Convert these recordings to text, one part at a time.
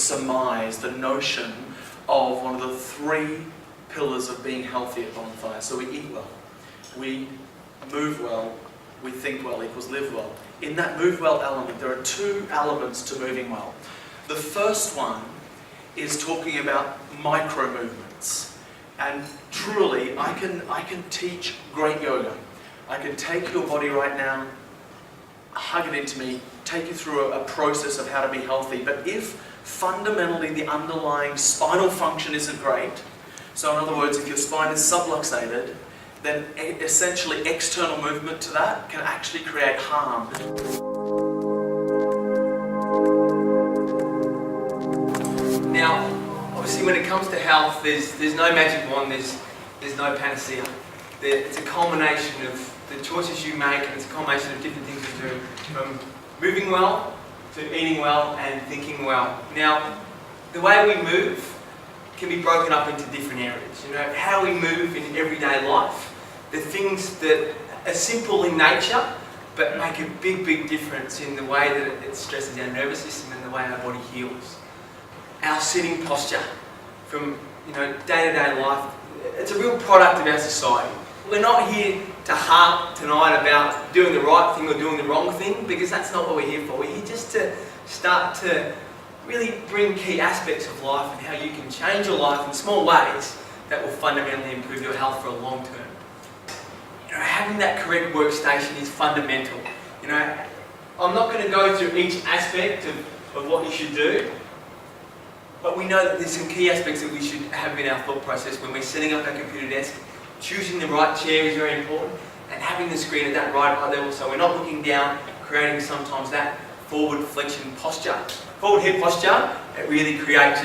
surmise the notion of one of the 3 pillars of being healthy at Bonfire. So we eat well, we move well, we think well equals live well. In that move well element, there are 2 elements to moving well. The first one is talking about micro movements. And truly, I can teach great yoga. I can take your body right now, hug it into me, take you through a process of how to be healthy. But if fundamentally the underlying spinal function isn't great, so in other words, if your spine is subluxated, then essentially external movement to that can actually create harm. Now, obviously when it comes to health, there's no magic wand, there's no panacea. It's a culmination of the choices you make, and it's a culmination of different things you do, from moving well, to eating well, and thinking well. Now, the way we move can be broken up into different areas. You know, how we move in everyday life, the things that are simple in nature, but make a big difference in the way that it stresses our nervous system and the way our body heals. Our sitting posture, from day-to-day life, it's a real product of our society. We're not here to harp tonight about doing the right thing or doing the wrong thing, because that's not what we're here for. We're here just to start to really bring key aspects of life and how you can change your life in small ways that will fundamentally improve your health for a long term. Having that correct workstation is fundamental. I'm not going to go through each aspect of what you should do, but we know that there's some key aspects that we should have in our thought process when we're setting up our computer desk. Choosing the right chair is very important, and having the screen at that right eye level so we're not looking down, creating sometimes that forward flexion posture. Forward hip posture, it really creates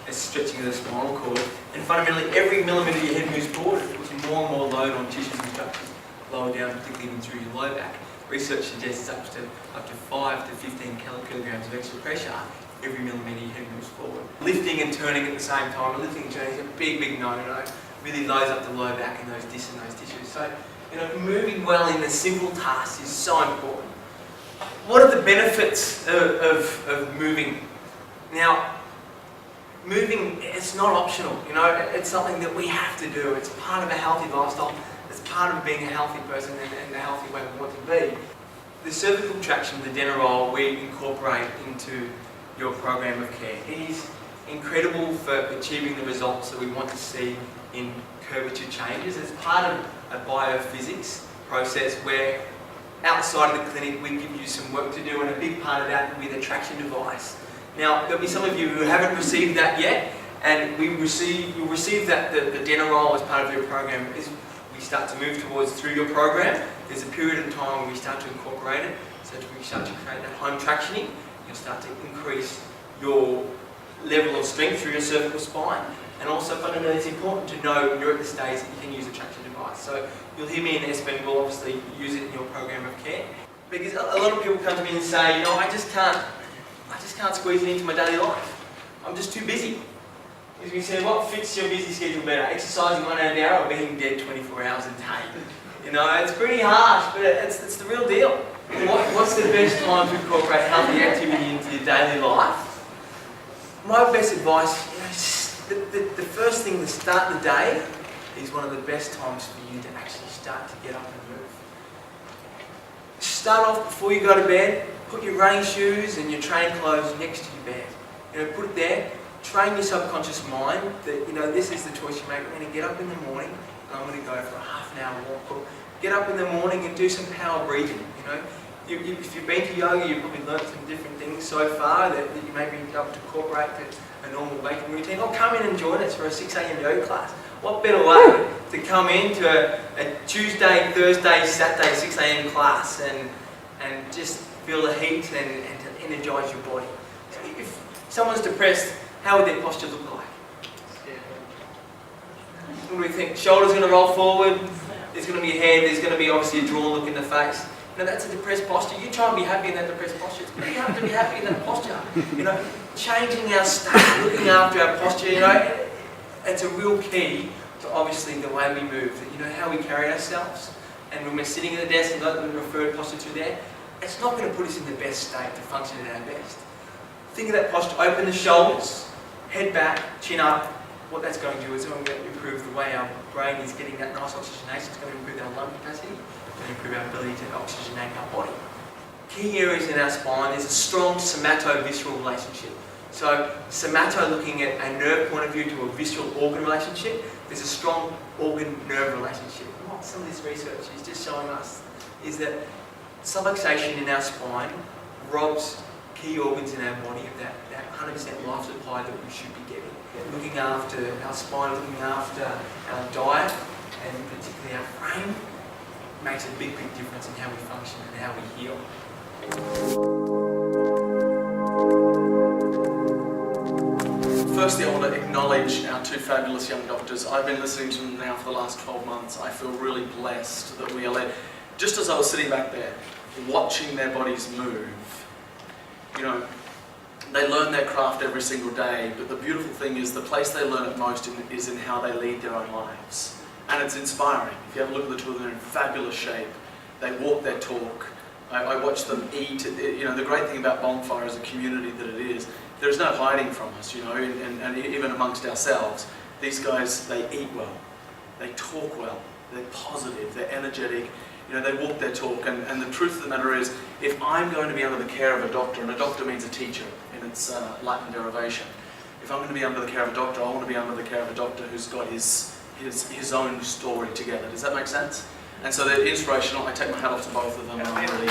a stretching of the spinal cord, and fundamentally every millimetre your head moves forward, it puts more and more load on tissues and structures lower down, particularly even through your low back. Research suggests up to 5 to 15 kilograms of extra pressure every millimetre your head moves forward. Lifting and turning at the same time, lifting and turning is a big no-no. Really loads up the low back and those discs and those tissues. So, moving well in the simple tasks is so important. What are the benefits of moving? Now, moving, it's not optional. It's something that we have to do. It's part of a healthy lifestyle. It's part of being a healthy person and the healthy way we want to be. The cervical traction, the Denerol, we incorporate into your program of care. It is incredible for achieving the results that we want to see in curvature changes. It's part of a biophysics process where outside of the clinic we give you some work to do, and a big part of that will be the traction device. Now, there'll be some of you who haven't received that yet, and you'll receive that the Denerol as part of your program as we start to move towards through your program. There's a period of time where we start to incorporate it, so we start to create that home tractioning. You'll start to increase your level of strength through your cervical spine, and also fundamentally it's important to know you're at the stage that you can use a traction device. So you'll hear me and Espen will obviously use it in your program of care, because a lot of people come to me and say, I just can't squeeze it into my daily life. I'm just too busy. As we say, what fits your busy schedule better? Exercising 1 hour or being dead 24 hours a day? It's pretty harsh, but it's the real deal. What's the best time to incorporate healthy activity into your daily life? My best advice, the first thing to start the day is one of the best times for you to actually start to get up and move. Start off before you go to bed, put your running shoes and your training clothes next to your bed. Put it there, train your subconscious mind that, this is the choice you make. I'm going to get up in the morning and I'm going to go for a half an hour walk. Get up in the morning and do some power breathing. If you've been to yoga, you've probably learnt some different things so far that you may be able to incorporate to a normal waking routine. Or come in and join us for a 6 a.m. yoga class. What better way to come into a Tuesday, Thursday, Saturday 6 a.m. class and just feel the heat and to energise your body. So if someone's depressed, how would their posture look like? What do we think? Shoulders going to roll forward, there's going to be a head, there's going to be obviously a drawn look in the face. That's a depressed posture. You try and be happy in that depressed posture. It's pretty hard to be happy in that posture. Changing our state, looking after our posture, it's a real key to obviously the way we move, how we carry ourselves. And when we're sitting at the desk and got the referred posture through there, it's not going to put us in the best state to function at our best. think of that posture, open the shoulders, head back, chin up. What that's going to do is it's going to improve the way our brain is getting that nice oxygenation. It's going to improve our lung capacity. It's going to improve our ability to oxygenate our body. Key areas in our spine, there's a strong somato-visceral relationship. So somato, looking at a nerve point of view, to a visceral organ relationship, there's a strong organ-nerve relationship. And what some of this research is just showing us is that subluxation in our spine robs key organs in our body of that 100% life supply that we should be getting. Looking after our spine, looking after our diet, and particularly our frame, makes a big difference in how we function and how we heal. Firstly, I want to acknowledge our two fabulous young doctors. I've been listening to them now for the last 12 months. I feel really blessed that we are led. Just as I was sitting back there, watching their bodies move, you know, they learn their craft every single day, but the beautiful thing is the place they learn it most is in how they lead their own lives. And it's inspiring. If you have a look at the two of them, they're in fabulous shape. They walk their talk. I watch them eat. You know, the great thing about Bonfire as a community that it is, there's no hiding from us, you know, and even amongst ourselves. These guys, they eat well, they talk well, they're positive, they're energetic, you know, they walk their talk, and the truth of the matter is, if I'm going to be under the care of a doctor, and a doctor means a teacher in its Latin derivation, if I'm going to be under the care of a doctor, I want to be under the care of a doctor who's got his own story together. Does that make sense? And so they're inspirational. I take my hat off to both of them, and I'm really